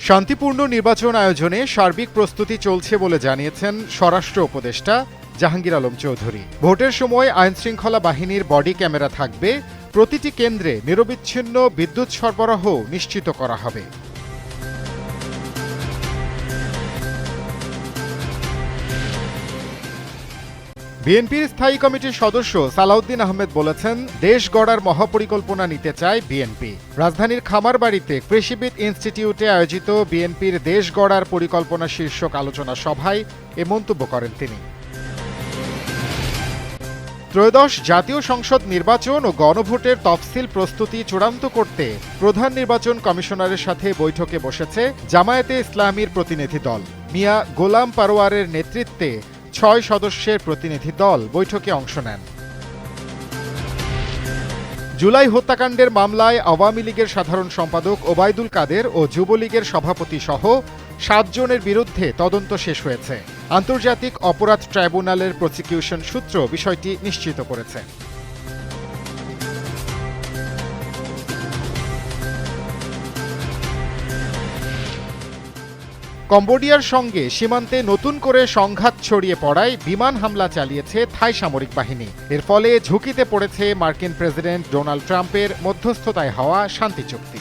শান্তিপূর্ণ নির্বাচন আয়োজনে সার্বিক প্রস্তুতি চলছে বলে জানিয়েছেন স্বরাষ্ট্র উপদেষ্টা জাহাঙ্গীর আলম চৌধুরী। ভোটের সময় আইনশৃঙ্খলা বাহিনীর বডি ক্যামেরা থাকবে, প্রতিটি কেন্দ্রে নিরবিচ্ছিন্ন বিদ্যুৎ সরবরাহ নিশ্চিত করা হবে। বিএনপির স্থায়ী কমিটির সদস্য সালাউদ্দিন আহমেদ বলেছেন, দেশ গড়ার মহাপরিকল্পনা নিতে চায় বিএনপি। রাজধানীর খামারবাড়িতে কৃষিবিদ ইনস্টিটিউটে আয়োজিত বিএনপির দেশ গড়ার পরিকল্পনা শীর্ষক আলোচনা সভায় এ মন্তব্য করেন তিনি। ত্রয়োদশ জাতীয় সংসদ নির্বাচন ও গণভোটের তফসিল প্রস্তুতি চূড়ান্ত করতে প্রধান নির্বাচন কমিশনারের সাথে বৈঠকে বসেছে জামায়াতে ইসলামীর প্রতিনিধি দল। মিয়া গোলাম পারোয়ারের নেতৃত্বে ৬ সদস্যের প্রতিনিধি দল বৈঠকে অংশ নেন। জুলাই হত্যাকাণ্ডের মামলায় আওয়ামী লীগের সাধারণ সম্পাদক ওবায়দুল কাদের ও যুবলীগের সভাপতি সহ ৭ জনের বিরুদ্ধে তদন্ত শেষ হয়েছে। আন্তর্জাতিক অপরাধ ট্রাইব্যুনালের প্রসিকিউশন সূত্র বিষয়টি নিশ্চিত করেছে। কম্বোডিয়ার সঙ্গে সীমান্তে নতুন করে সংঘাত ছড়িয়ে পড়ায় বিমান হামলা চালিয়েছে থাই সামরিক বাহিনী। এর ফলে ঝুঁকিতে পড়েছে মার্কিন প্রেসিডেন্ট ডোনাল্ড ট্রাম্পের মধ্যস্থতায় হওয়া শান্তি চুক্তি।